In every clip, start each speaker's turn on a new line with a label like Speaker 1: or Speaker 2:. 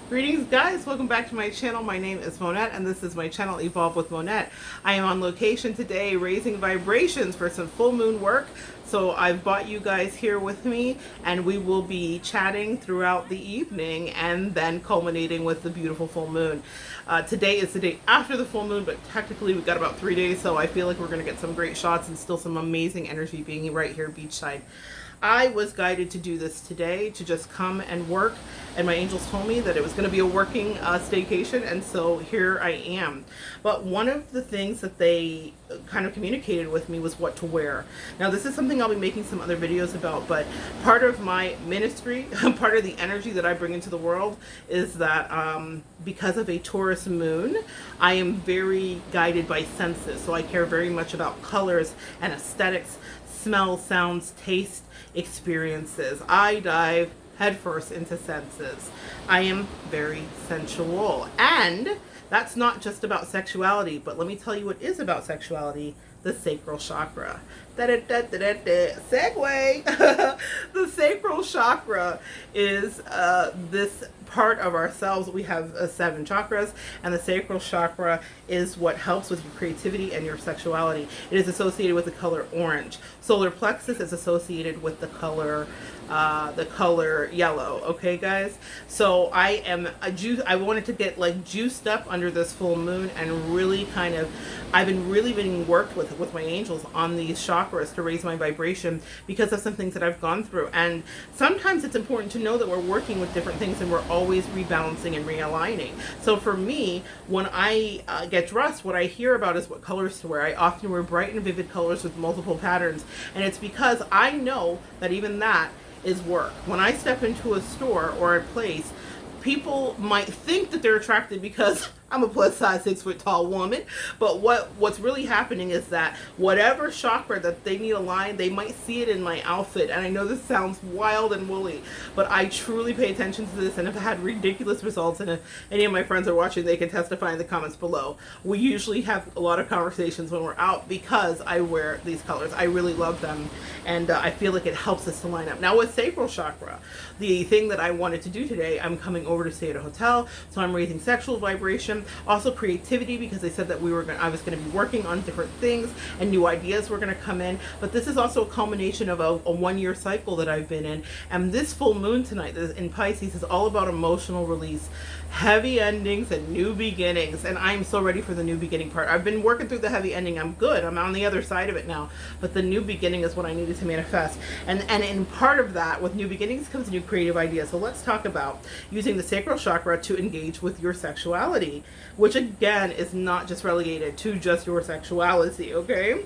Speaker 1: Greetings guys, welcome back to my channel. My name is Monette and this is my channel Evolve with Monette. I am on location today raising vibrations for some full moon work. So I've brought you guys here with me and we will be chatting throughout the evening and then culminating with the beautiful full moon. Today is the day after the full moon, but technically we've got about 3 days, so I feel like we're going to get some great shots and still some amazing energy being right here beachside. I was guided to do this today, to just come and work, and my angels told me that it was going to be a working staycation, and so here I am. But one of the things that they kind of communicated with me was what to wear. Now this is something I'll be making some other videos about, but part of my ministry, part of the energy that I bring into the world is that because of a Taurus moon, I am very guided by senses, so I care very much about colors and aesthetics, smell, sounds, taste, experiences. I dive headfirst into senses. I am very sensual. And that's not just about sexuality, but let me tell you what is about sexuality: the sacral chakra. Segue! The sacral chakra is this part of ourselves. We have 7 chakras, and the sacral chakra is what helps with your creativity and your sexuality. It is associated with the color orange. Solar plexus is associated with the color yellow. Okay guys, so I wanted to get like juiced up under this full moon and really kind of, I've been really being worked with my angels on these chakras to raise my vibration because of some things that I've gone through. And sometimes it's important to know that we're working with different things and we're always rebalancing and realigning. So for me, when I get dressed, what I hear about is what colors to wear. I often wear bright and vivid colors with multiple patterns, and it's because I know that even that is work. When I step into a store or a place, people might think that they're attracted because I'm a plus size 6 foot tall woman, but what's really happening is that whatever chakra that they need aligned, they might see it in my outfit. And I know this sounds wild and woolly, but I truly pay attention to this and have had ridiculous results. And if any of my friends are watching, they can testify in the comments below. We usually have a lot of conversations when we're out because I wear these colors. I really love them, and I feel like it helps us to line up. Now with sacral chakra, the thing that I wanted to do today, I'm coming over to stay at a hotel, so I'm raising sexual vibration. Also creativity, because they said that I was going to be working on different things and new ideas were going to come in. But this is also a culmination of a 1-year cycle that I've been in. And this full moon tonight in Pisces is all about emotional release, heavy endings and new beginnings. And I'm so ready for the new beginning part. I've been working through the heavy ending. I'm good. I'm on the other side of it now. But the new beginning is what I needed to manifest. And in part of that, with new beginnings comes new creative ideas. So let's talk about using the sacral chakra to engage with your sexuality, which again is not just relegated to just your sexuality, okay?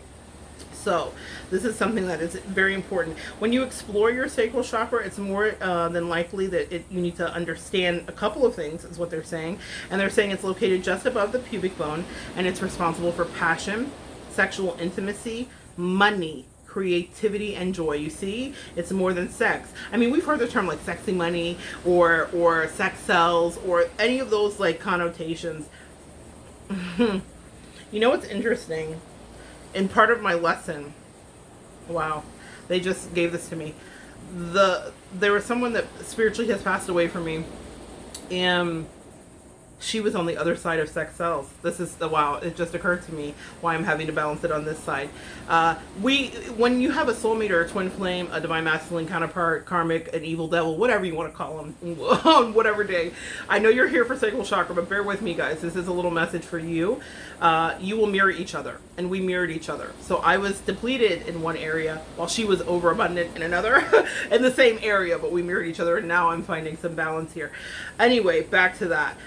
Speaker 1: So this is something that is very important. When you explore your sacral chakra, it's more than likely that you need to understand a couple of things, is what they're saying. And they're saying it's located just above the pubic bone, and it's responsible for passion, sexual intimacy, money, creativity, and joy. You see, it's more than sex. I mean, we've heard the term like sexy money or sex cells or any of those like connotations. You know what's interesting? In part of my lesson, wow, they just gave this to me. There was someone that spiritually has passed away from me, and she was on the other side of sex cells. This is the wow. It just occurred to me why I'm having to balance it on this side. When you have a soulmate or a twin flame, a divine masculine counterpart, karmic, an evil devil, whatever you want to call them, on whatever day. I know you're here for sacral chakra, but bear with me, guys. This is a little message for you. You will mirror each other, and we mirrored each other. So I was depleted in one area while she was overabundant in another, in the same area, but we mirrored each other, and now I'm finding some balance here. Anyway, back to that.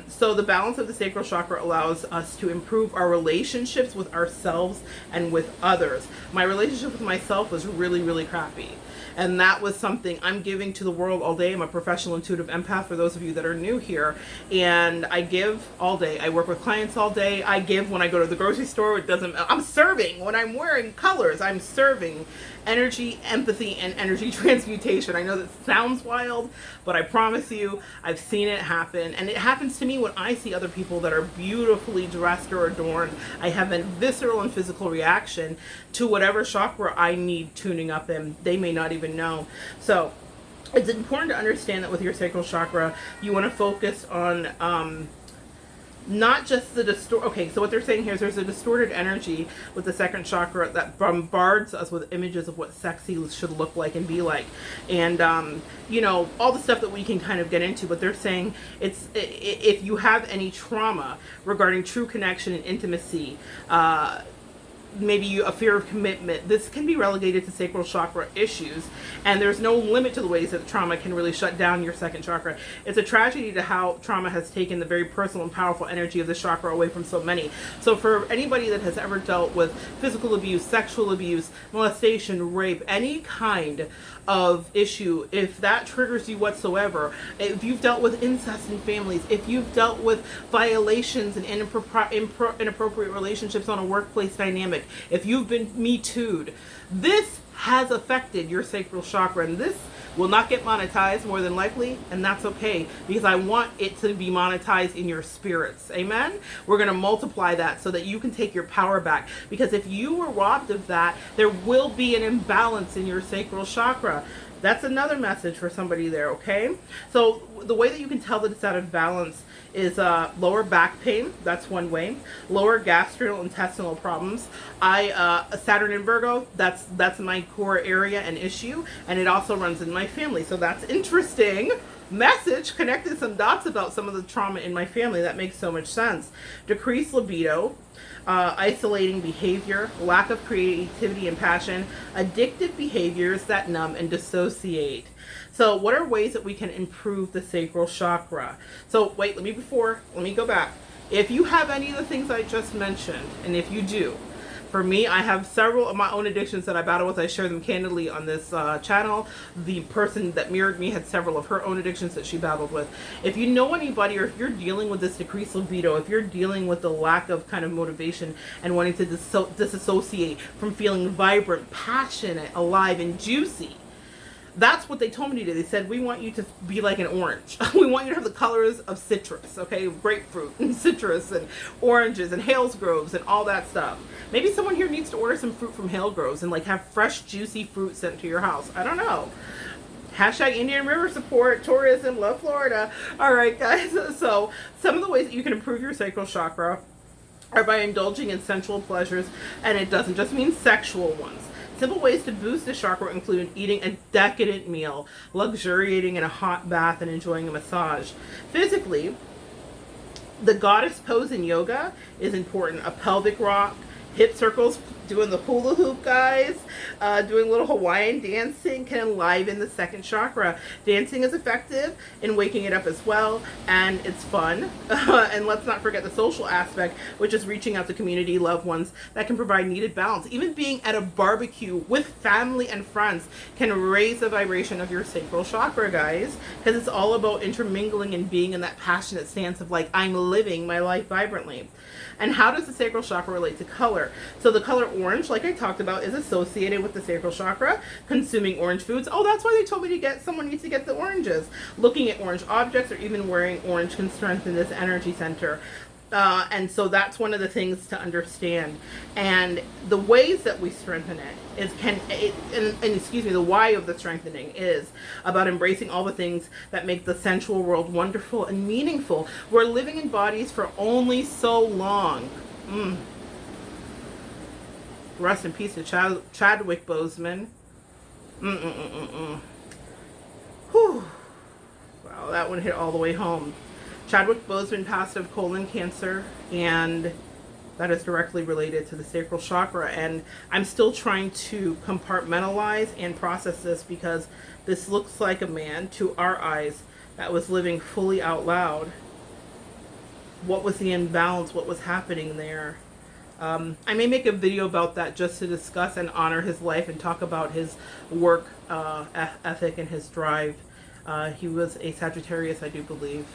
Speaker 1: So the balance of the sacral chakra allows us to improve our relationships with ourselves and with others. My relationship with myself was really, really crappy. And that was something I'm giving to the world all day. I'm a professional intuitive empath, for those of you that are new here. And I give all day. I work with clients all day. I give when I go to the grocery store. I'm serving. When I'm wearing colors, I'm serving energy, empathy, and energy transmutation. I know that sounds wild, but I promise you, I've seen it happen. And it happens to me when I see other people that are beautifully dressed or adorned. I have a visceral and physical reaction to whatever chakra I need tuning up in. They may not even know. So it's important to understand that with your sacral chakra, you want to focus on not just the okay, so what they're saying here is there's a distorted energy with the second chakra that bombards us with images of what sexy should look like and be like, and you know, all the stuff that we can kind of get into, but they're saying it's, if you have any trauma regarding true connection and intimacy, maybe a fear of commitment, this can be relegated to sacral chakra issues, and there's no limit to the ways that trauma can really shut down your second chakra. It's a tragedy to how trauma has taken the very personal and powerful energy of the chakra away from so many. So for anybody that has ever dealt with physical abuse, sexual abuse, molestation, rape, any kind of issue, if that triggers you whatsoever, if you've dealt with incest in families, if you've dealt with violations and inappropriate relationships on a workplace dynamic, if you've been Me Too'd, this has affected your sacral chakra, and this will not get monetized more than likely, and that's okay, because I want it to be monetized in your spirits. Amen. We're going to multiply that so that you can take your power back, because if you were robbed of that, there will be an imbalance in your sacral chakra. That's another message for somebody there, okay? So the way that you can tell that it's out of balance is lower back pain. That's one way. Lower gastrointestinal problems. Saturn in Virgo, that's my core area and issue, and it also runs in my family. So that's interesting. Message, connected some dots about some of the trauma in my family. That makes so much sense. Decreased libido, isolating behavior, lack of creativity and passion, addictive behaviors that numb and dissociate. So what are ways that we can improve the sacral chakra? So wait, let me go back. If you have any of the things I just mentioned, and if you do, for me, I have several of my own addictions that I battle with. I share them candidly on this channel. The person that mirrored me had several of her own addictions that she battled with. If you know anybody, or if you're dealing with this decreased libido, if you're dealing with the lack of kind of motivation and wanting to disassociate from feeling vibrant, passionate, alive, and juicy, that's what they told me to do. They said, we want you to be like an orange. We want you to have the colors of citrus, okay? Grapefruit and citrus and oranges and Hales Groves and all that stuff. Maybe someone here needs to order some fruit from Hale Groves and like have fresh, juicy fruit sent to your house. I don't know. Hashtag Indian River support, tourism, love Florida. All right, guys. So some of the ways that you can improve your sacral chakra are by indulging in sensual pleasures, and it doesn't just mean sexual ones. Simple ways to boost the chakra include eating a decadent meal, luxuriating in a hot bath, and enjoying a massage. Physically, the goddess pose in yoga is important. A pelvic rock, hip circles, doing the hula hoop, guys, doing a little Hawaiian dancing can enliven the second chakra. Dancing is effective in waking it up as well, and it's fun. And let's not forget the social aspect, which is reaching out to community, loved ones that can provide needed balance. Even being at a barbecue with family and friends can raise the vibration of your sacral chakra, guys, because it's all about intermingling and being in that passionate stance of like, I'm living my life vibrantly. And how does the sacral chakra relate to color? So the color orange, like I talked about, is associated with the sacral chakra. Consuming orange foods. Oh, that's why they told me someone needs to get the oranges. Looking at orange objects or even wearing orange can strengthen this energy center. And so that's one of the things to understand. And the ways that we strengthen it is the why of the strengthening is about embracing all the things that make the sensual world wonderful and meaningful. We're living in bodies for only so long. Rest in peace to Chadwick Boseman. Whew. Wow, that one hit all the way home. Chadwick Boseman passed of colon cancer, and that is directly related to the sacral chakra. And I'm still trying to compartmentalize and process this, because this looks like a man, to our eyes, that was living fully out loud. What was the imbalance? What was happening there? I may make a video about that just to discuss and honor his life and talk about his work ethic and his drive. He was a Sagittarius, I do believe.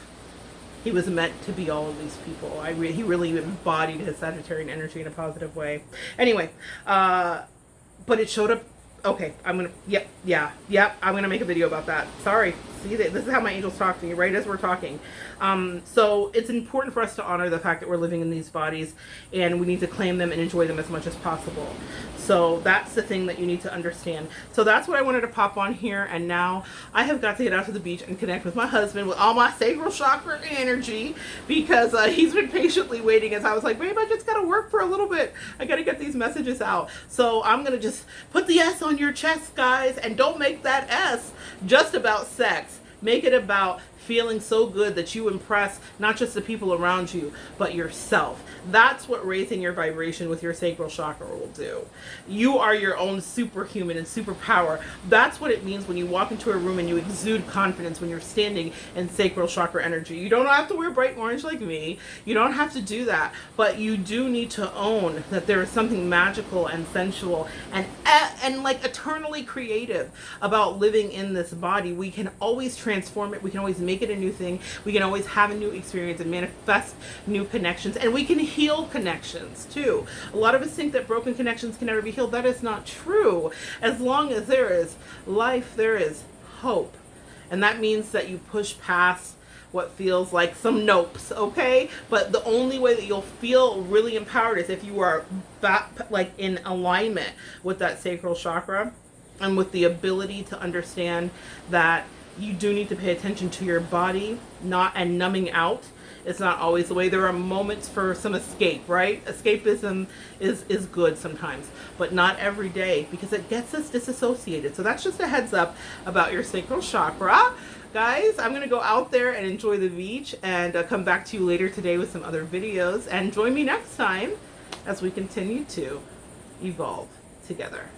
Speaker 1: He was meant to be all of these people. He really embodied his Sagittarian energy in a positive way. Anyway, but it showed up Okay, I'm gonna, yep, I'm gonna make a video about that. Sorry. See, this is how my angels talk to me, right as we're talking. So it's important for us to honor the fact that we're living in these bodies, and we need to claim them and enjoy them as much as possible. So that's the thing that you need to understand. So that's what I wanted to pop on here, and now I have got to get out to the beach and connect with my husband with all my sacral chakra energy, because he's been patiently waiting as I was like, babe, I just gotta work for a little bit. I gotta get these messages out. So I'm gonna just put the S on your chest, guys, and don't make that S just about sex. Make it about feeling so good that you impress not just the people around you, but yourself. That's what raising your vibration with your sacral chakra will do. You are your own superhuman and superpower. That's what it means when you walk into a room and you exude confidence when you're standing in sacral chakra energy. You don't have to wear bright orange like me. You don't have to do that. But you do need to own that there is something magical and sensual and like eternally creative about living in this body. We can always transform it. We can always make it a new thing. We can always have a new experience and manifest new connections, and we can heal connections too. A lot of us think that broken connections can never be healed. That is not true. As long as there is life, there is hope, and that means that you push past what feels like some nopes, okay? But the only way that you'll feel really empowered is if you are back, like in alignment with that sacral chakra, and with the ability to understand that you do need to pay attention to your body, and numbing out. It's not always the way. There are moments for some escape, right? Escapism is good sometimes, but not every day, because it gets us disassociated. So that's just a heads up about your sacral chakra. Guys, I'm going to go out there and enjoy the beach, and come back to you later today with some other videos. And join me next time as we continue to evolve together.